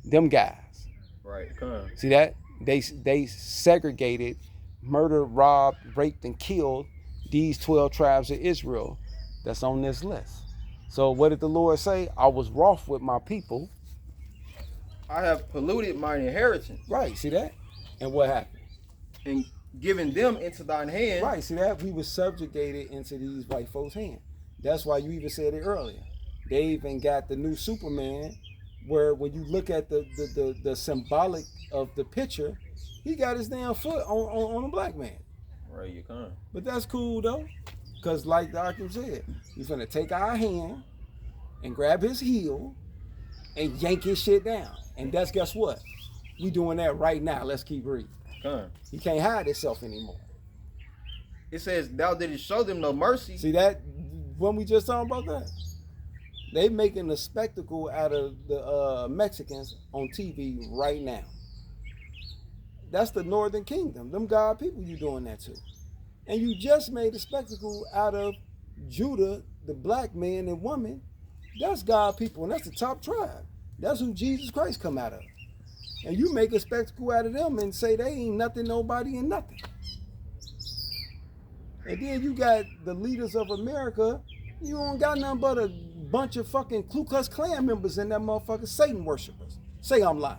them guys. Right, come. See that? They segregated, murdered, robbed, raped, and killed these 12 tribes of Israel that's on this list. So what did the Lord say? I was wroth with my people. I have polluted mine inheritance. Right, see that? And what happened? And given them into thine hand. Right, see that? We were subjugated into these white folks' hand. That's why you even said it earlier. They even got the new Superman, where when you look at the symbolic of the picture, he got his damn foot on a black man. Right, you come. But that's cool though, because like Doctor said, he's gonna take our hand and grab his heel and yank his shit down. And that's, guess what? We doing that right now. Let's keep reading. Come. He can't hide himself anymore. It says, thou didst show them no mercy. See that? When we just talking about that, they making a spectacle out of the Mexicans on TV right now. That's the Northern Kingdom. Them God people you doing that to. And you just made a spectacle out of Judah, the black man and woman. That's God people, and that's the top tribe. That's who Jesus Christ come out of. And you make a spectacle out of them and say they ain't nothing, nobody, and nothing. And then you got the leaders of America. You don't got nothing but a bunch of fucking Ku Klux Klan members and that motherfucker Satan worshipers. Say I'm lying.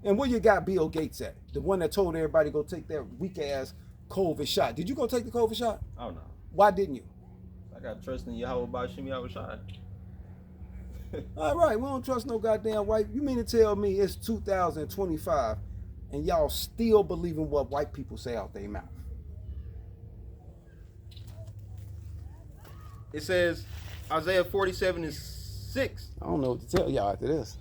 And where you got Bill Gates at? The one that told everybody to go take that weak ass COVID shot. Did you go take the COVID shot? Oh no. Why didn't you? I got trust in Yahweh by Shimmy Shot. All right, we don't trust no goddamn white. You mean to tell me it's 2025 and y'all still believing what white people say out their mouth? It says, Isaiah 47 and 6. I don't know what to tell y'all after this.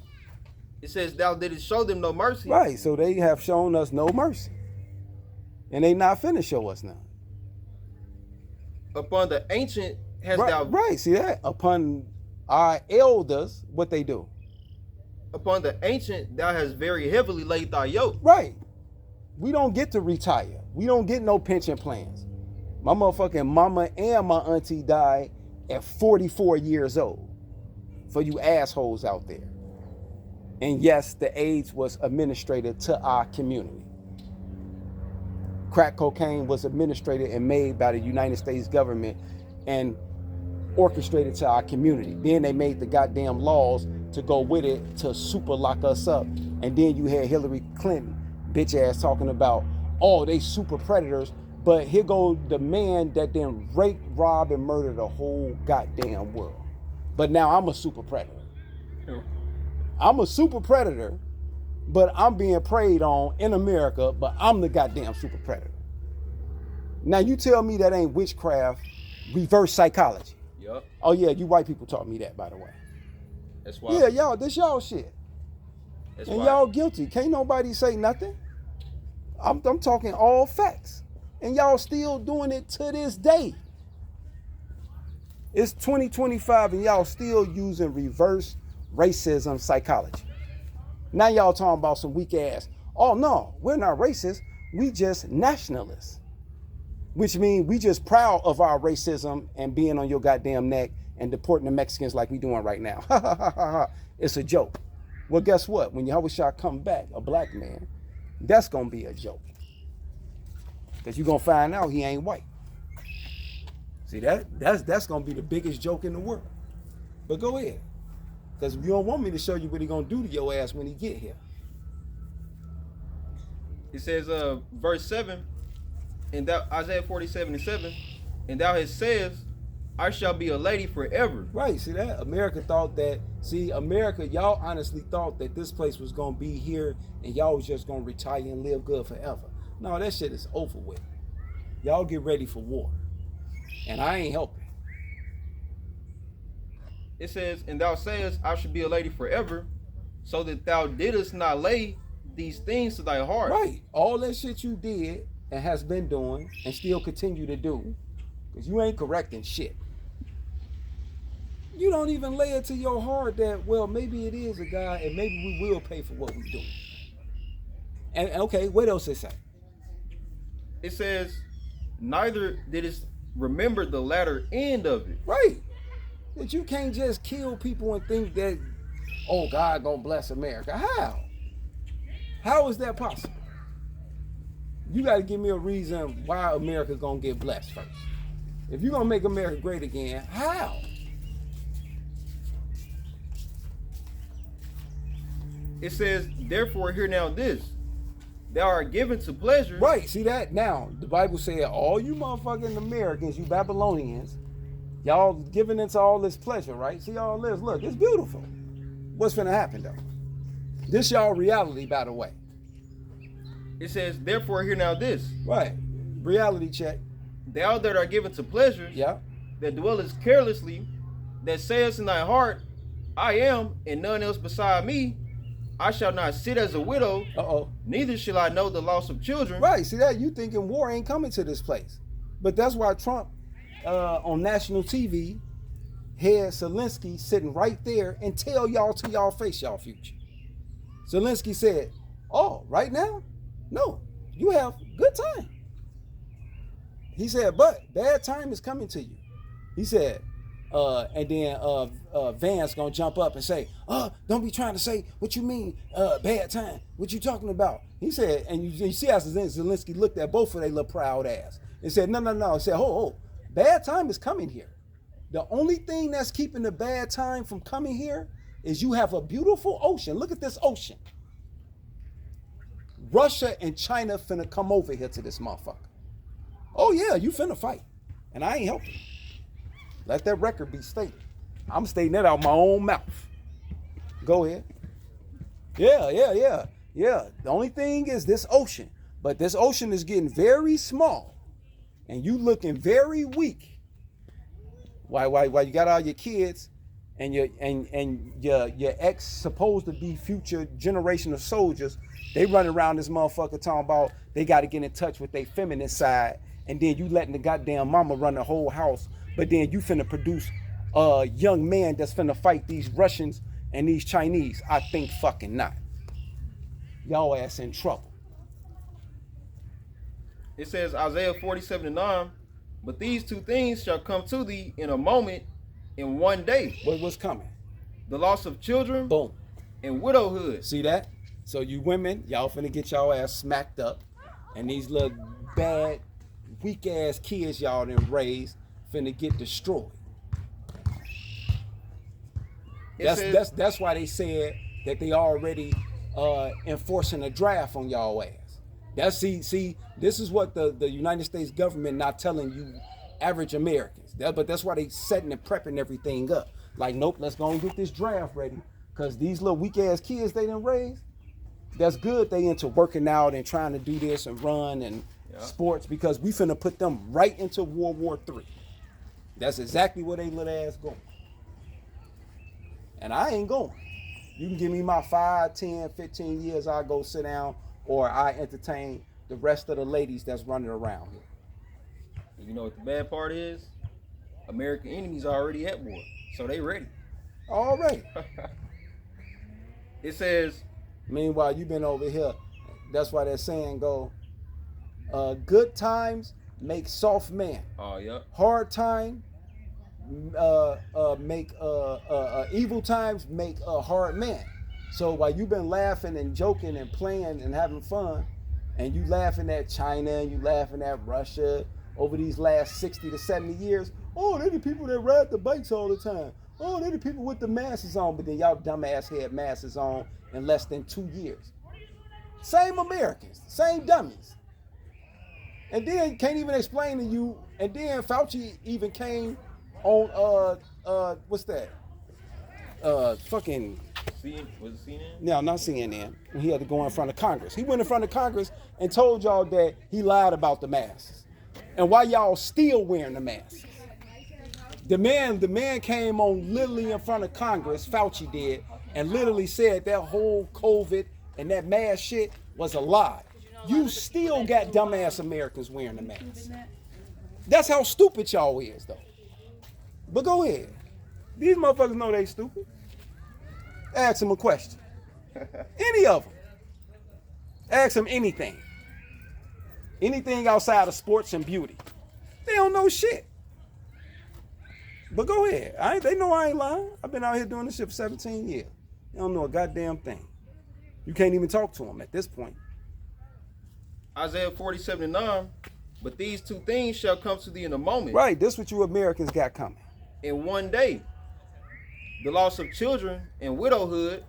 It says, thou didst show them no mercy. Right, so they have shown us no mercy. And they not finna show us now. Upon the ancient has Right, thou right. See that? Upon our elders, what they do. upon the ancient thou hast very heavily laid thy yoke. Right. We don't get to retire. We don't get no pension plans. My motherfucking mama and my auntie died at 44 years old. For you assholes out there. And yes, the AIDS was administered to our community. Crack cocaine was administered and made by the United States government and orchestrated to our community. Then they made the goddamn laws to go with it to super lock us up. And then you had Hillary Clinton, bitch ass, talking about, oh, they super predators. But here goes the man that then raped, robbed, and murdered the whole goddamn world. But now I'm a super predator. I'm a super predator, but I'm being preyed on in America, but I'm the goddamn super predator. Now you tell me that ain't witchcraft, reverse psychology. Yup. Oh yeah, you white people taught me that, by the way. That's why. Yeah, y'all, this y'all shit. That's And why. y'all guilty. Can't nobody say nothing. I'm talking all facts. And y'all still doing it to this day. It's 2025 and y'all still using reverse racism psychology. Now y'all talking about some weak ass. Oh no, we're not racist. We just nationalists. Which means we just proud of our racism and being on your goddamn neck and deporting the Mexicans like we doing right now. It's a joke. Well, guess what? When Yahushua come back, a black man, that's gonna be a joke. Because you're gonna find out he ain't white. See, that's gonna be the biggest joke in the world. But go ahead. Because you don't want me to show you what he gonna do to your ass when he get here. It says, verse 7, and thou, Isaiah 47:7, and thou hast said, I shall be a lady forever. Right, see that? America thought that, America, y'all honestly thought that this place was gonna be here and y'all was just gonna retire and live good forever. No, that shit is over with. Y'all get ready for war. And I ain't helping. It says, and thou sayest, I shall be a lady forever, so that thou didst not lay these things to thy heart. Right. All that shit you did and has been doing and still continue to do, because you ain't correcting shit. You don't even lay it to your heart that, well, maybe it is a God and maybe we will pay for what we do. And okay, what else it say? It says, neither didst remember the latter end of it. Right. That you can't just kill people and think that, oh, God gonna bless America. How? How is that possible? You got to give me a reason why America's gonna get blessed first. If you're gonna make America great again, how? It says, therefore, hear now this, thou art given to pleasure. Right, see that? Now, the Bible said, all you motherfucking Americans, you Babylonians, y'all giving into all this pleasure, right? See all this, look, it's beautiful. What's gonna happen though? This y'all reality, by the way. It says, therefore, hear now this. Right, reality check. Thou that art given to pleasure, Yeah. that dwellest carelessly, that sayest in thy heart, I am, and none else beside me, I shall not sit as a widow, neither shall I know the loss of children. Right, see that? You thinking war ain't coming to this place. But that's why Trump, on national TV, had Zelensky sitting right there and tell y'all to y'all face y'all future. Zelensky said, oh, right now? No, you have good time. He said, but bad time is coming to you. He said, and then Vance gonna jump up and say, don't be trying to say what you mean, bad time. What you talking about? He said, and you see how Zelensky looked at both of their little proud ass and said, no. He said, bad time is coming here. The only thing that's keeping the bad time from coming here is you have a beautiful ocean. Look at this ocean. Russia and China finna come over here to this motherfucker. Oh yeah, you finna fight. And I ain't helping. Let that record be stated. I'm stating that out my own mouth. Go ahead. Yeah. The only thing is this ocean. But this ocean is getting very small. And you looking very weak. Why you got all your kids and your ex supposed to be future generation of soldiers, they run around this motherfucker talking about they got to get in touch with their feminine side, and then you letting the goddamn mama run the whole house, but then you finna produce a young man that's finna fight these Russians and these Chinese. I think fucking not. Y'all ass in trouble. It says Isaiah 47:9, but these two things shall come to thee in a moment, in one day. What's coming? The loss of children, boom, and widowhood. See that? So you women, y'all finna get y'all ass smacked up, and these little bad, weak ass kids y'all done raised finna get destroyed. That's why they said that they already enforcing a draft on y'all ass. That's see, this is what the United States government not telling you average Americans. But that's why they setting and prepping everything up. Like, nope, let's go and get this draft ready. Cause these little weak ass kids they done raised, that's good they into working out and trying to do this and run and sports, because we finna put them right into World War III. That's exactly where they little ass going. And I ain't going. You can give me my 5, 10, 15 years, I'll go sit down, or I entertain the rest of the ladies that's running around here. And you know what the bad part is? American enemies are already at war, so they ready. Already. It says, meanwhile, you've been over here. That's why that saying go, good times make soft man. Oh, yeah. Hard time make evil times make a hard man. So while you've been laughing and joking and playing and having fun, and you laughing at China and you laughing at Russia over these last 60 to 70 years, oh, they're the people that ride the bikes all the time. Oh, they're the people with the masks on, but then y'all dumbass had masks on in less than 2 years. Same Americans, same dummies. And then can't even explain to you, and then Fauci even came on what's that? Fucking was it CNN? No, not CNN. He had to go in front of Congress. He went in front of Congress and told y'all that he lied about the masks. And why y'all still wearing the masks? The man came on literally in front of Congress, Fauci did, and literally said that whole COVID and that mask shit was a lie. You still got dumbass Americans wearing the masks. That's how stupid y'all is, though. But go ahead. These motherfuckers know they stupid. Ask them a question. Any of them. Ask them anything. Anything outside of sports and beauty. They don't know shit. But go ahead. They know I ain't lying. I've been out here doing this shit for 17 years. They don't know a goddamn thing. You can't even talk to them at this point. Isaiah 47:9, but these two things shall come to thee in a moment. Right, this what you Americans got coming. In one day. The loss of children and widowhood,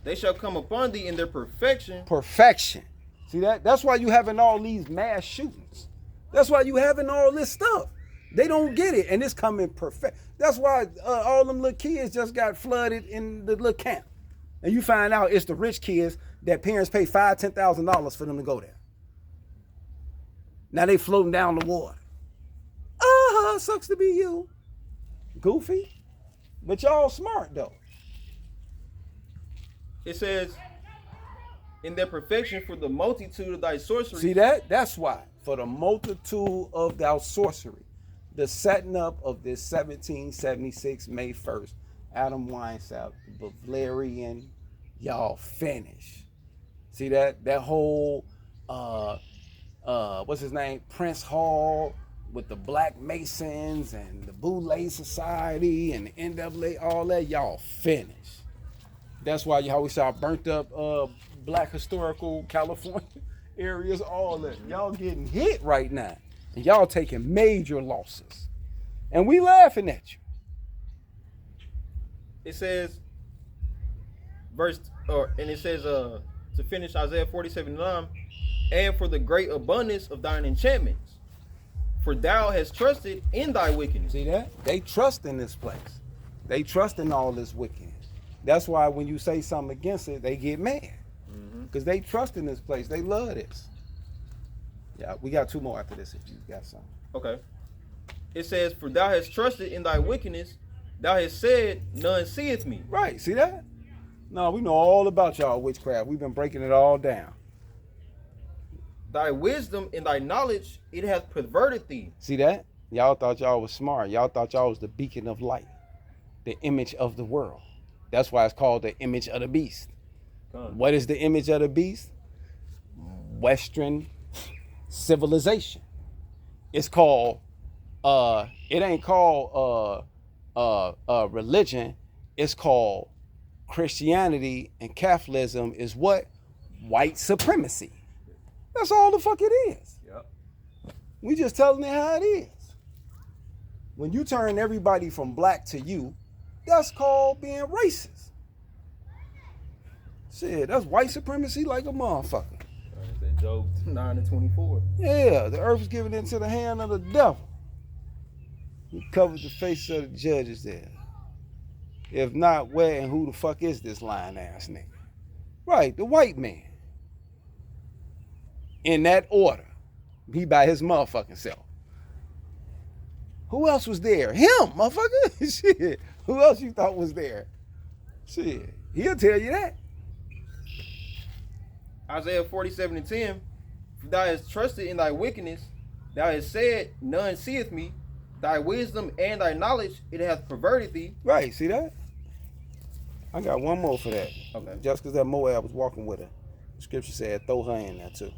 they shall come upon thee in their perfection. Perfection. See that? That's why you having all these mass shootings. That's why you having all this stuff. They don't get it, and it's coming perfect. That's why all them little kids just got flooded in the little camp. And you find out it's the rich kids that parents pay $5,000, $10,000 for them to go there. Now they floating down the water. Sucks to be you. Goofy. But y'all smart though. It says, in their perfection for the multitude of thy sorcery. See that? That's why. For the multitude of thy sorcery. The setting up of this 1776 May 1st, Adam Weishaupt, Bavarian, y'all finish. See that? That whole what's his name? Prince Hall with the Black Masons and the Boule Society and the NAA, all that, y'all finish. That's why you always saw burnt up Black historical California areas, all that. Y'all getting hit right now. And y'all taking major losses. And we laughing at you. It says, to finish Isaiah 47:9, and for the great abundance of thine enchantments, for thou hast trusted in thy wickedness. See that? They trust in this place. They trust in all this wickedness. That's why when you say something against it, they get mad. Because they trust in this place. They love this. Yeah, we got two more after this if you got something. Okay. It says, for thou hast trusted in thy wickedness, Thou hast said, none seeth me. Right, see that? No, we know all about y'all witchcraft. We've been breaking it all down. Thy wisdom and thy knowledge, it hath perverted thee. See that? Y'all thought y'all was smart. Y'all thought y'all was the beacon of light, the image of the world. That's why it's called the image of the beast. What is the image of the beast? Western civilization. It's called, it ain't called religion. It's called Christianity, and Catholicism is what? White supremacy. That's all the fuck it is. Yep. We just telling it how it is. When you turn everybody from black to you, that's called being racist. Shit, that's white supremacy like a motherfucker. That's Job 9:24. Yeah, the earth is given into the hand of the devil. He covered the faces of the judges there. If not, where and who the fuck is this lying ass nigga? Right, the white man. In that order. He by his motherfucking self. Who else was there? Him, motherfucker. Shit. Who else you thought was there? Shit. He'll tell you that. Isaiah 47:10. If thou hast trusted in thy wickedness, thou hast said, none seeth me. Thy wisdom and thy knowledge, it hath perverted thee. Right, see that? I got one more for that. Okay. Just because that Moab was walking with her. The scripture said, throw her in there too.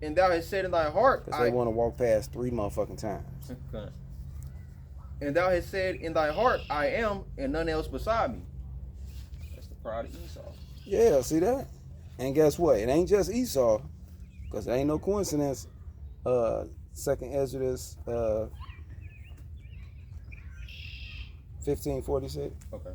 And thou hast said in thy heart, Because they want to walk past 3 motherfucking times. Okay. And thou hast said in thy heart, I am, and none else beside me. That's the pride of Esau. Yeah, see that? And guess what? It ain't just Esau, because there ain't no coincidence. 2nd Ezra 15:46. Okay.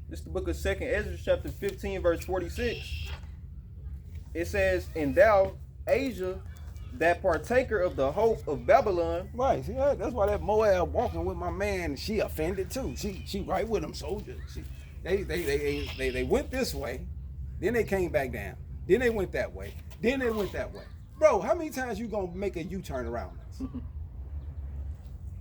This is the book of 2nd Ezra, chapter 15, verse 46. It says, and thou, Asia, that partaker of the hope of Babylon. Right, see that? That's why that Moab walking with my man, she offended too. She right with them soldiers. They went this way, then they came back down. Then they went that way. Then they went that way. Bro, how many times you gonna make a U-turn around us?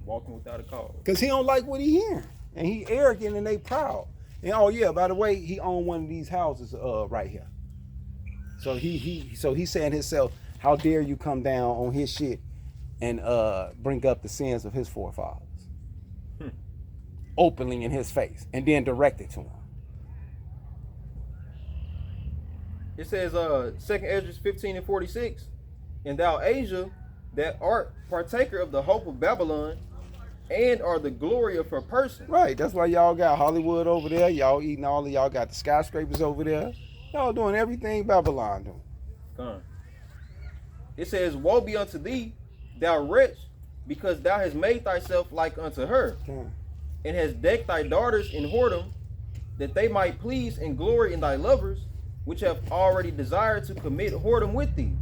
Walking without a cause. Cause he don't like what he hearing. And he arrogant and they proud. And oh yeah, by the way, he owned one of these houses right here. So he saying himself, how dare you come down on his shit and bring up the sins of his forefathers. Openly in his face and then direct it to him. It says 2nd Ezra 15:46, and thou Asia, that art partaker of the hope of Babylon, and are the glory of her person. Right, that's why y'all got Hollywood over there. Y'all eating all of y'all got the skyscrapers over there. Y'all doing everything Babylon doing. Come. It says, woe be unto thee, thou wretch, because thou hast made thyself like unto her, and hast decked thy daughters in whoredom, that they might please and glory in thy lovers, which have already desired to commit whoredom with thee.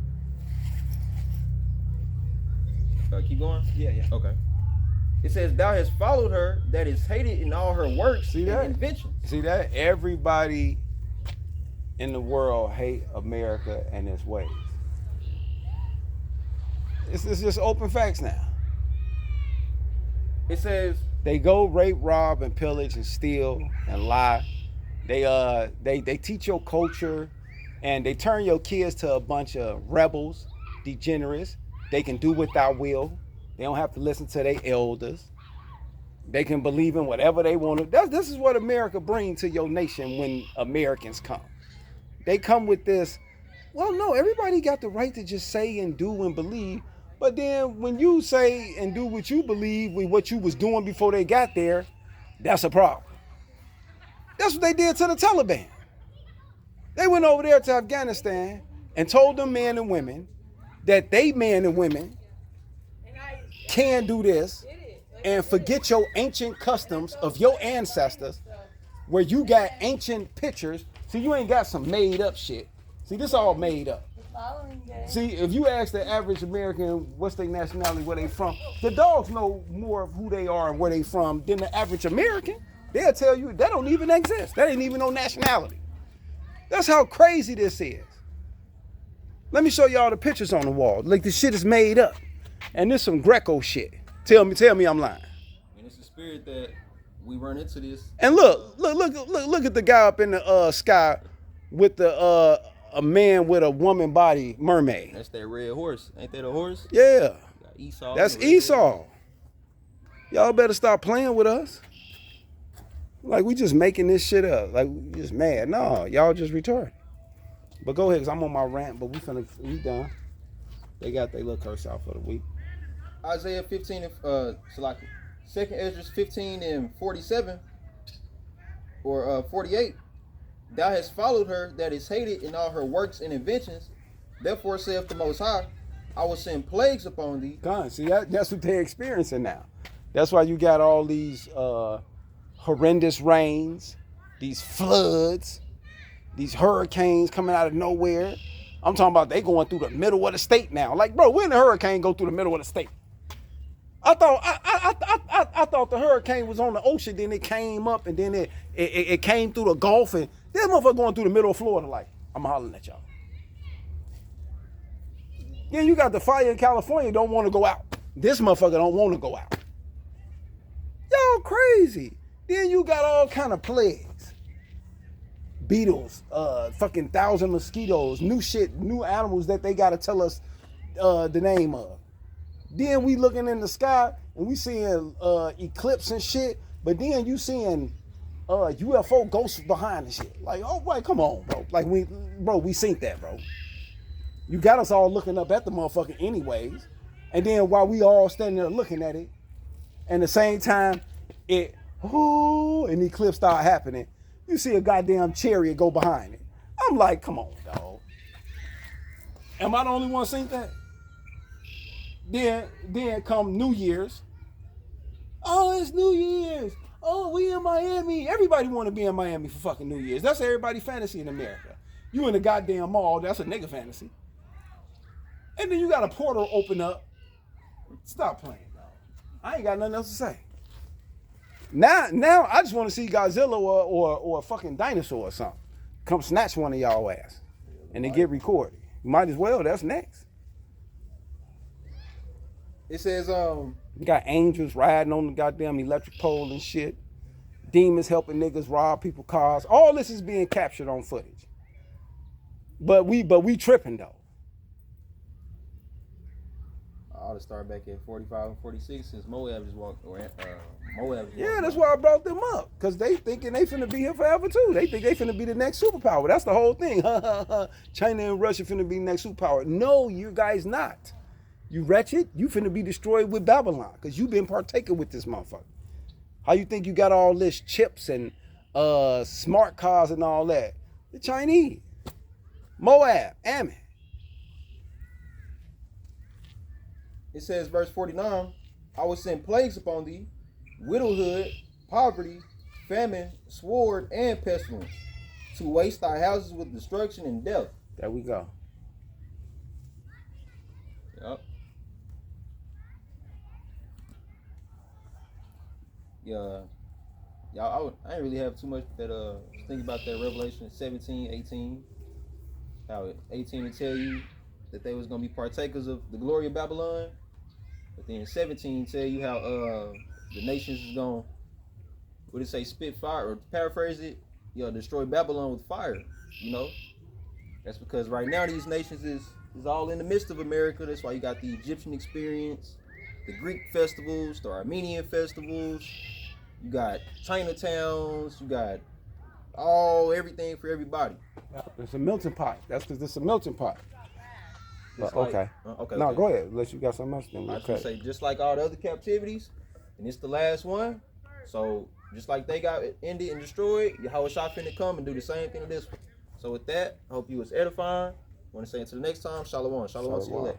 Keep going? Yeah. Okay. It says, thou hast followed her that is hated in all her works. See that? And inventions. See that? Everybody in the world hate America and its ways. It's just open facts now. It says, they go rape, rob, and pillage and steal and lie. They teach your culture and they turn your kids to a bunch of rebels, degenerates. They can do what thou will. They don't have to listen to their elders. They can believe in whatever they want to. This is what America brings to your nation when Americans come. They come with this, well, no, everybody got the right to just say and do and believe. But then when you say and do what you believe with what you was doing before they got there, that's a problem. That's what they did to the Taliban. They went over there to Afghanistan and told them men and women that they men and women can do this and forget your ancient customs of your ancestors where you got ancient pictures. See, you ain't got some made up shit. See, this all made up. See, if you ask the average American what's their nationality, where they from, the dogs know more of who they are and where they from than the average American. They'll tell you that don't even exist. That ain't even no nationality. That's how crazy this is. Let me show y'all the pictures on the wall. Like the shit is made up. And this some Greco shit. Tell me I'm lying. And it's the spirit that we run into this. And look at the guy up in the sky with the a man with a woman body mermaid. That's that red horse. Ain't that a horse? Yeah. Esau. That's Esau. Y'all better stop playing with us. Like we just making this shit up. Like we just mad. No, y'all just retarded. But go ahead, cause I'm on my rant, but we done. They got their little curse out for the week. Isaiah 15 and Salaki. 2nd Ezra 15 and 47 or 48. Thou hast followed her that is hated in all her works and inventions. Therefore saith the Most High, I will send plagues upon thee. God, see that's what they're experiencing now. That's why you got all these horrendous rains, these floods, these hurricanes coming out of nowhere. I'm talking about they going through the middle of the state now. Like, bro, when the hurricane go through the middle of the state? I thought the hurricane was on the ocean, then it came up, and then it came through the Gulf, and this motherfucker going through the middle of Florida. Like, I'm hollering at y'all. Then you got the fire in California, don't want to go out. This motherfucker don't want to go out. Y'all crazy. Then you got all kind of plagues. Beetles, fucking 1,000 mosquitoes, new shit, new animals that they gotta tell us the name of. Then we looking in the sky and we seeing eclipse and shit, but then you seeing UFO ghosts behind the shit. Like, oh boy, come on, bro. Like we seen that, bro. You got us all looking up at the motherfucker anyways. And then while we all standing there looking at it, and the same time an eclipse start happening, you see a goddamn chariot go behind it. I'm like, come on, dog. Am I the only one seen that? Then come New Year's. Oh, it's New Year's. Oh, we in Miami. Everybody want to be in Miami for fucking New Year's. That's everybody's fantasy in America. You in the goddamn mall, that's a nigga fantasy. And then you got a portal open up. Stop playing, dog. I ain't got nothing else to say. Now I just want to see Godzilla or a fucking dinosaur or something come snatch one of y'all ass and then get recorded. Might as well. That's next. It says You got angels riding on the goddamn electric pole and shit. Demons helping niggas rob people's cars. All this is being captured on footage. But we tripping though. I ought to start back at 45 and 46 since Moab just walked. Yeah, that's why I brought them up. Because they thinking they finna be here forever too. They think they finna be the next superpower. That's the whole thing. China and Russia finna be the next superpower. No, you guys not. You wretched. You finna be destroyed with Babylon. Because you been partaking with this motherfucker. How you think you got all this chips and smart cars and all that? The Chinese. Moab. Ammon. It says, verse 49, I will send plagues upon thee, widowhood, poverty, famine, sword, and pestilence, to waste thy houses with destruction and death. There we go. Yep. Yeah. Y'all, I didn't really have too much that think about that Revelation 17, 18. How 18 to tell you that they was gonna be partakers of the glory of Babylon. But then 17 tell you how the nations is gonna, what it say, spit fire, or paraphrase it, destroy Babylon with fire. That's because right now these nations is all in the midst of America. That's why you got the Egyptian experience, the Greek festivals, the Armenian festivals. You got Chinatowns. You got everything for everybody. It's a melting pot. That's because it's a melting pot. Okay. Okay. No, go ahead. Unless you got something else. Then I was gonna say, just like all the other captivities, and it's the last one. So just like they got ended and destroyed, Yahweh Shah finna come and do the same thing to this one. So with that, I hope you was edifying. Want to say until the next time, Shalom. Shalom to you.